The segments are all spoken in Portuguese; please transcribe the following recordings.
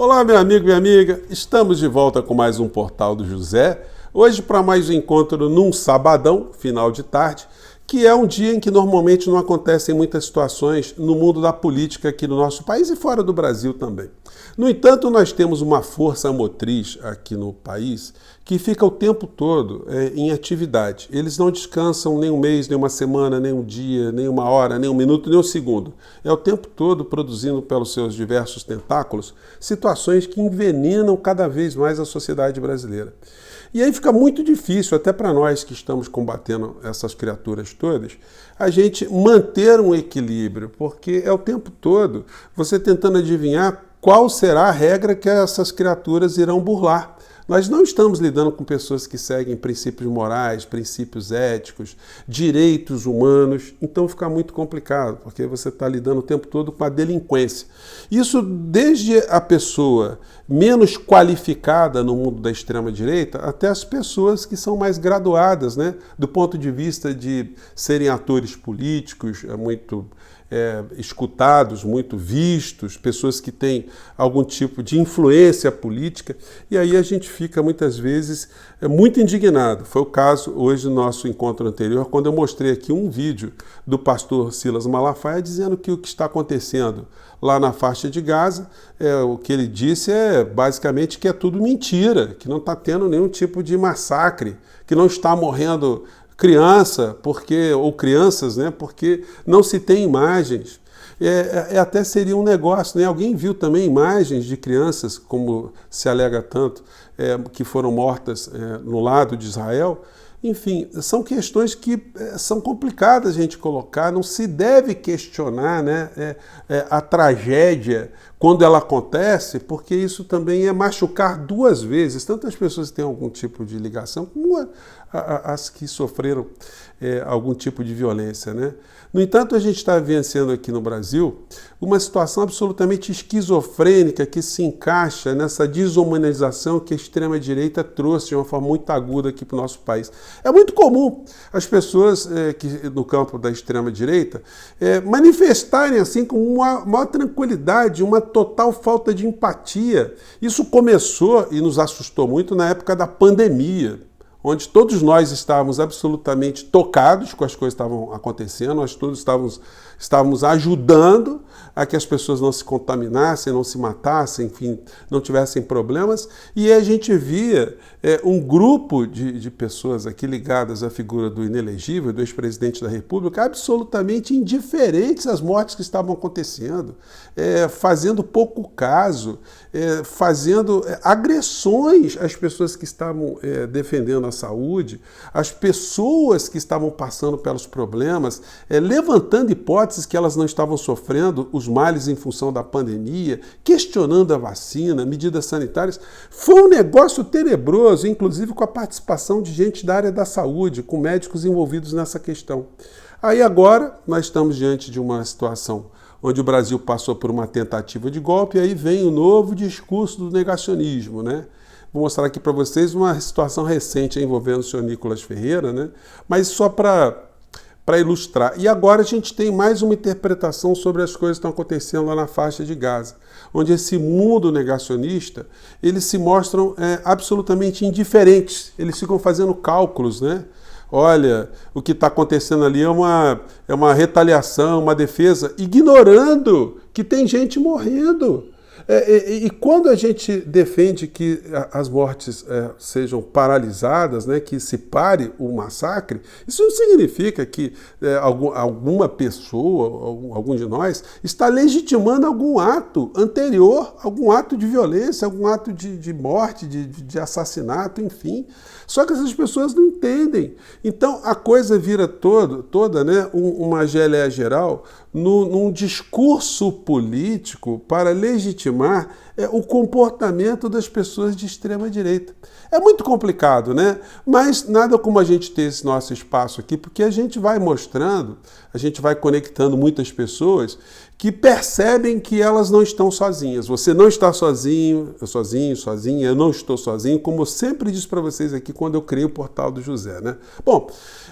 Olá, meu amigo e minha amiga, estamos de volta com mais um Portal do José. Hoje para mais um encontro num sabadão, final de tarde, que é um dia em que normalmente não acontecem muitas situações no mundo da política aqui no nosso país e fora do Brasil também. No entanto, nós temos uma força motriz aqui no país que fica o tempo todo em atividade. Eles não descansam nem um mês, nem uma semana, nem um dia, nem uma hora, nem um minuto, nem um segundo. É o tempo todo produzindo pelos seus diversos tentáculos situações que envenenam cada vez mais a sociedade brasileira. E aí fica muito difícil, até para nós que estamos combatendo essas criaturas todas, a gente manter um equilíbrio, porque é o tempo todo você tentando adivinhar qual será a regra que essas criaturas irão burlar. Nós não estamos lidando com pessoas que seguem princípios morais, princípios éticos, direitos humanos, então fica muito complicado, porque você está lidando o tempo todo com a delinquência. Isso desde a pessoa menos qualificada no mundo da extrema-direita até as pessoas que são mais graduadas, né, do ponto de vista de serem atores políticos, muito escutados, muito vistos, pessoas que têm algum tipo de influência política, e aí a gente fica muitas vezes muito indignado. Foi o caso hoje do nosso encontro anterior, quando eu mostrei aqui um vídeo do pastor Silas Malafaia dizendo que o que está acontecendo lá na faixa de Gaza, o que ele disse é basicamente que é tudo mentira, que não está tendo nenhum tipo de massacre, que não está morrendo ou crianças, né, porque não se tem imagens. Até seria um negócio, né? Alguém viu também imagens de crianças, como se alega tanto, que foram mortas no lado de Israel? Enfim, são questões que são complicadas a gente colocar, não se deve questionar, né, a tragédia quando ela acontece, porque isso também é machucar duas vezes, tanto as pessoas que têm algum tipo de ligação, como as que sofreram algum tipo de violência, né? No entanto, a gente está vivenciando aqui no Brasil uma situação absolutamente esquizofrênica que se encaixa nessa desumanização que a extrema-direita trouxe de uma forma muito aguda aqui para o nosso país. É muito comum as pessoas que no campo da extrema-direita manifestarem assim com uma maior tranquilidade, uma total falta de empatia. Isso começou e nos assustou muito na época da pandemia, onde todos nós estávamos absolutamente tocados com as coisas que estavam acontecendo, nós todos estávamos ajudando a que as pessoas não se contaminassem, não se matassem, enfim, não tivessem problemas, e a gente via um grupo de pessoas aqui ligadas à figura do inelegível, do ex-presidente da República, absolutamente indiferentes às mortes que estavam acontecendo, fazendo pouco caso, fazendo agressões às pessoas que estavam defendendo a saúde, às pessoas que estavam passando pelos problemas, levantando hipóteses que elas não estavam sofrendo os males em função da pandemia, questionando a vacina, medidas sanitárias. Foi um negócio tenebroso, inclusive com a participação de gente da área da saúde, com médicos envolvidos nessa questão. Aí agora nós estamos diante de uma situação onde o Brasil passou por uma tentativa de golpe, e aí vem o novo discurso do negacionismo, né? Vou mostrar aqui para vocês uma situação recente envolvendo o senhor Nicolas Ferreira, né? Mas só para ilustrar. E agora a gente tem mais uma interpretação sobre as coisas que estão acontecendo lá na faixa de Gaza, onde esse mundo negacionista, eles se mostram absolutamente indiferentes, eles ficam fazendo cálculos, né? Olha, o que está acontecendo ali é uma retaliação, uma defesa, ignorando que tem gente morrendo. E quando a gente defende que as mortes sejam paralisadas, né, que se pare o massacre, isso não significa que alguma pessoa, algum de nós, está legitimando algum ato anterior, algum ato de violência, algum ato de morte, de assassinato, enfim. Só que essas pessoas não entendem. Então a coisa vira toda, né, uma geleia geral num discurso político para legitimar o comportamento das pessoas de extrema-direita. É muito complicado, né? Mas nada como a gente ter esse nosso espaço aqui, porque a gente vai mostrando, a gente vai conectando muitas pessoas que percebem que elas não estão sozinhas. Você não está sozinho, sozinha, eu não estou sozinho, como eu sempre disse para vocês aqui quando eu criei o Portal do José, né? Bom,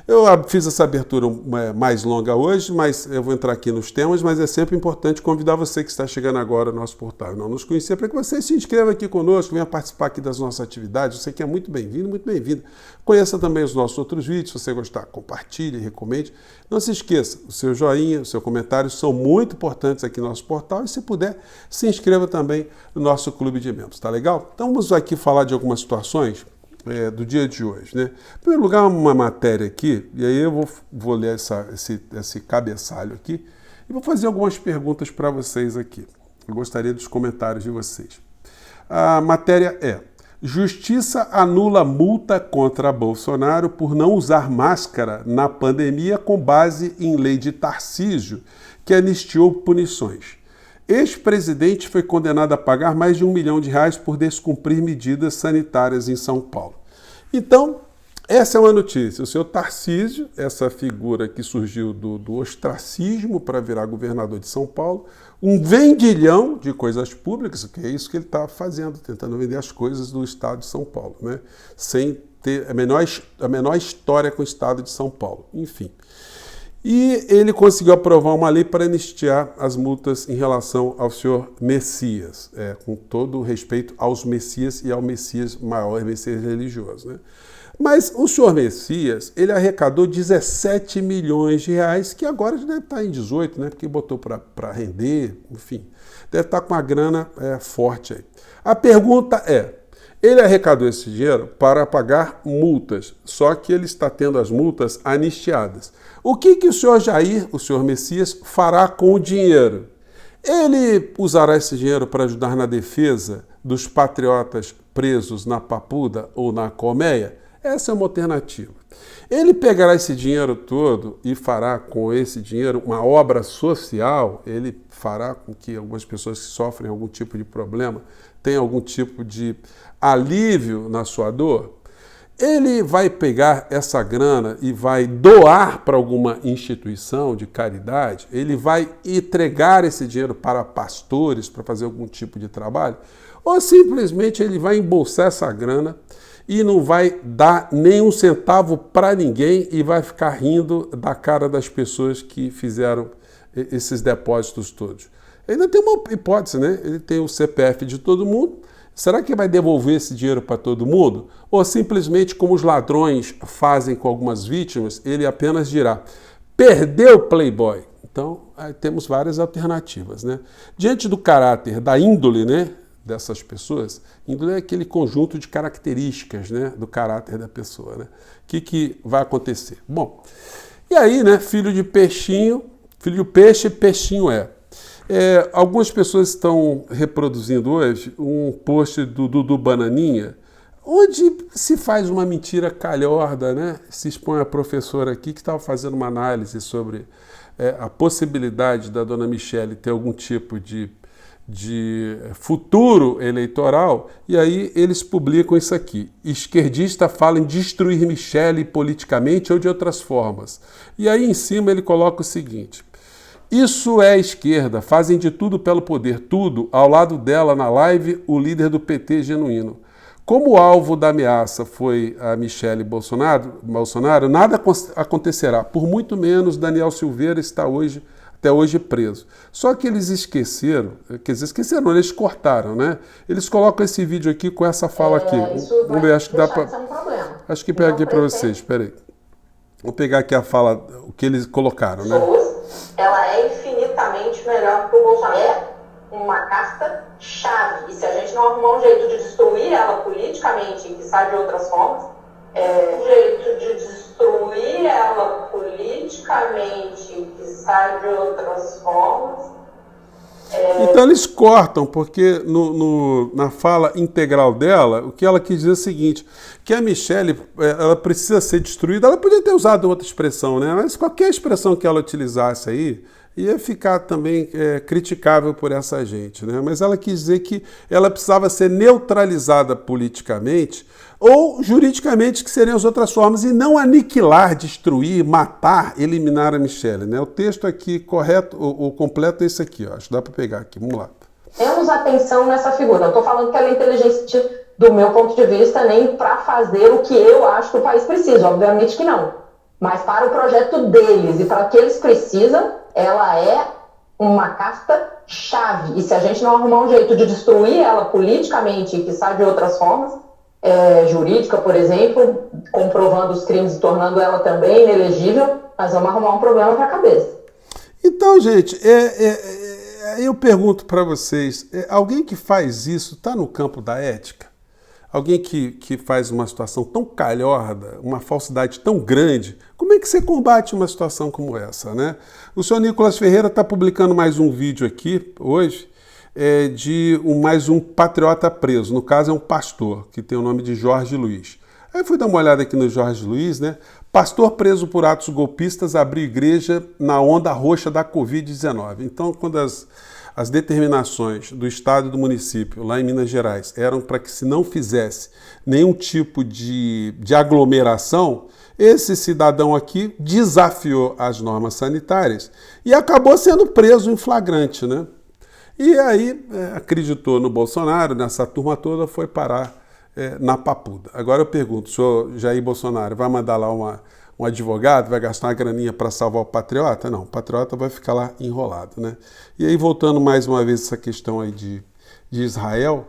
eu fiz essa abertura mais longa hoje, mas eu vou entrar aqui nos temas, mas é sempre importante convidar você que está chegando agora no nosso portal e não nos conhecia, para que você se inscreva aqui conosco, venha participar aqui das nossas atividades. Você que é muito bem-vindo, muito bem-vinda. Conheça também os nossos outros vídeos, se você gostar, compartilhe, recomende. Não se esqueça, o seu joinha, o seu comentário são muito importantes aqui no nosso portal e, se puder, se inscreva também no nosso clube de membros, tá legal? Então vamos aqui falar de algumas situações do dia de hoje, né? Em primeiro lugar, uma matéria aqui, e aí eu vou ler esse cabeçalho aqui e vou fazer algumas perguntas para vocês aqui. Eu gostaria dos comentários de vocês. A matéria é: Justiça anula multa contra Bolsonaro por não usar máscara na pandemia com base em lei de Tarcísio, que anistiou punições. Ex-presidente foi condenado a pagar mais de R$1 milhão por descumprir medidas sanitárias em São Paulo. Então, essa é uma notícia. O seu Tarcísio, essa figura que surgiu do ostracismo para virar governador de São Paulo, um vendilhão de coisas públicas, que é isso que ele está fazendo, tentando vender as coisas do estado de São Paulo, né? Sem ter a menor história com o estado de São Paulo. Enfim. E ele conseguiu aprovar uma lei para anistiar as multas em relação ao senhor Messias, com todo o respeito aos Messias e ao Messias maior, Messias religioso, né? Mas o senhor Messias, ele arrecadou 17 milhões de reais, que agora já deve estar em 18, né? Porque botou para render, enfim. Deve estar com uma grana forte aí. A pergunta é: ele arrecadou esse dinheiro para pagar multas, só que ele está tendo as multas anistiadas. O que o senhor Jair, o senhor Messias, fará com o dinheiro? Ele usará esse dinheiro para ajudar na defesa dos patriotas presos na Papuda ou na Colmeia? Essa é uma alternativa. Ele pegará esse dinheiro todo e fará com esse dinheiro uma obra social, ele fará com que algumas pessoas que sofrem algum tipo de problema tenham algum tipo de alívio na sua dor. Ele vai pegar essa grana e vai doar para alguma instituição de caridade, ele vai entregar esse dinheiro para pastores para fazer algum tipo de trabalho, ou simplesmente ele vai embolsar essa grana e não vai dar nenhum centavo para ninguém e vai ficar rindo da cara das pessoas que fizeram esses depósitos todos. Ainda tem uma hipótese, né? Ele tem o CPF de todo mundo. Será que vai devolver esse dinheiro para todo mundo? Ou simplesmente, como os ladrões fazem com algumas vítimas, ele apenas dirá: perdeu, Playboy. Então, aí temos várias alternativas, né? Diante do caráter, da índole, né, dessas pessoas, índole é aquele conjunto de características, né, do caráter da pessoa, né? O que vai acontecer? Bom, e aí, né, filho de peixinho, filho de peixe, peixinho é. Algumas pessoas estão reproduzindo hoje um post do Dudu Bananinha, onde se faz uma mentira calhorda, né? Se expõe a professora aqui que estava fazendo uma análise sobre a possibilidade da dona Michele ter algum tipo de futuro eleitoral, e aí eles publicam isso aqui: esquerdista fala em destruir Michele politicamente ou de outras formas. E aí em cima ele coloca o seguinte: isso é esquerda, fazem de tudo pelo poder, tudo, ao lado dela na live o líder do PT genuíno. Como o alvo da ameaça foi a Michele Bolsonaro, nada acontecerá, por muito menos Daniel Silveira está até hoje preso. Só que eles esqueceram, não, eles cortaram, né? Eles colocam esse vídeo aqui com essa fala aqui. Vamos ver, acho que dá para... Acho que pega aqui para vocês, espera aí. Vou pegar aqui a fala, o que eles colocaram, né? Ela é infinitamente melhor que o Bolsonaro. É uma casta-chave. E se a gente não arrumar um jeito de destruir ela politicamente, que sai de outras formas, um jeito de destruir ela politicamente, que sai de outras formas... Então eles cortam, porque na fala integral dela, o que ela quis dizer é o seguinte: que a Michele, ela precisa ser destruída. Ela podia ter usado outra expressão, né? Mas qualquer expressão que ela utilizasse aí, ia ficar também criticável por essa gente, né? Mas ela quis dizer que ela precisava ser neutralizada politicamente ou juridicamente, que seriam as outras formas, e não aniquilar, destruir, matar, eliminar a Michelle, né? O texto aqui correto, o completo é esse aqui, ó. Acho que dá para pegar aqui, vamos lá. Temos atenção nessa figura. Eu estou falando que ela é inteligente do meu ponto de vista, nem para fazer o que eu acho que o país precisa, obviamente que não. Mas para o projeto deles e para o que eles precisam, ela é uma casta-chave. E se a gente não arrumar um jeito de destruir ela politicamente, que sai de outras formas, jurídica, por exemplo, comprovando os crimes e tornando ela também inelegível, nós vamos arrumar um problema para a cabeça. Então, gente, eu pergunto para vocês, alguém que faz isso está no campo da ética? Alguém que faz uma situação tão calhorda, uma falsidade tão grande, como é que você combate uma situação como essa, né? O senhor Nicolas Ferreira está publicando mais um vídeo aqui, hoje, de mais um patriota preso. No caso, é um pastor, que tem o nome de Jorge Luiz. Aí fui dar uma olhada aqui no Jorge Luiz, né? Pastor preso por atos golpistas abriu igreja na onda roxa da Covid-19. Então, quando as determinações do Estado e do município, lá em Minas Gerais, eram para que se não fizesse nenhum tipo de aglomeração, esse cidadão aqui desafiou as normas sanitárias e acabou sendo preso em flagrante, né? E aí acreditou no Bolsonaro, nessa turma toda, foi parar na papuda. Agora eu pergunto, o senhor Jair Bolsonaro vai mandar lá um advogado, vai gastar uma graninha para salvar o patriota? Não, o patriota vai ficar lá enrolado, né? E aí, voltando mais uma vez essa questão aí de Israel,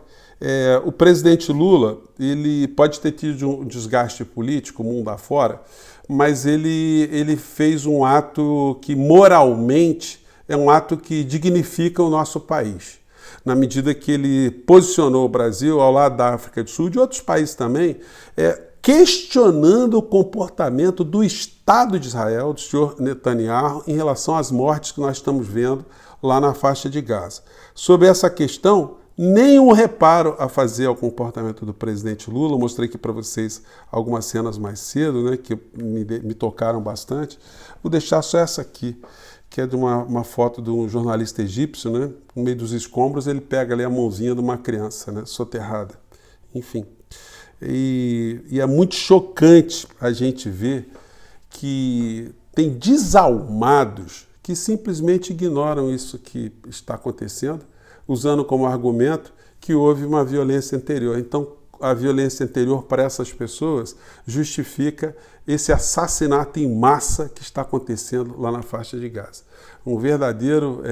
o presidente Lula, ele pode ter tido um desgaste político, mundo afora, mas ele fez um ato que moralmente é um ato que dignifica o nosso país, na medida que ele posicionou o Brasil ao lado da África do Sul e de outros países também, questionando o comportamento do Estado de Israel, do senhor Netanyahu, em relação às mortes que nós estamos vendo lá na faixa de Gaza. Sobre essa questão, nenhum reparo a fazer ao comportamento do presidente Lula. Eu mostrei aqui para vocês algumas cenas mais cedo, né, que me tocaram bastante. Vou deixar só essa aqui, que é de uma foto de um jornalista egípcio, né? No meio dos escombros, ele pega ali a mãozinha de uma criança, né? Soterrada. Enfim. E é muito chocante a gente ver que tem desalmados que simplesmente ignoram isso que está acontecendo, usando como argumento que houve uma violência anterior. Então, a violência anterior para essas pessoas justifica esse assassinato em massa que está acontecendo lá na faixa de Gaza. Um verdadeiro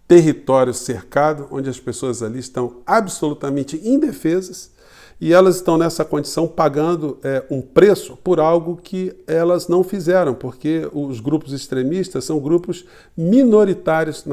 território cercado, onde as pessoas ali estão absolutamente indefesas e elas estão nessa condição pagando um preço por algo que elas não fizeram, porque os grupos extremistas são grupos minoritários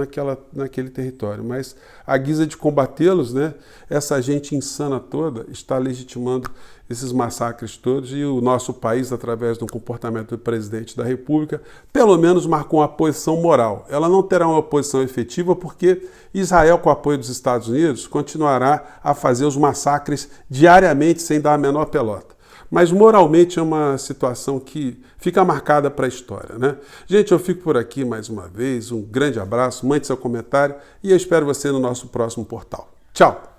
naquele território. Mas, à guisa de combatê-los, né, essa gente insana toda está legitimando esses massacres todos, e o nosso país, através do comportamento do presidente da República, pelo menos marcou uma posição moral. Ela não terá uma posição efetiva porque Israel, com o apoio dos Estados Unidos, continuará a fazer os massacres diariamente sem dar a menor pelota. Mas moralmente é uma situação que fica marcada para a história, né? Gente, eu fico por aqui mais uma vez. Um grande abraço, mande seu comentário e eu espero você no nosso próximo portal. Tchau!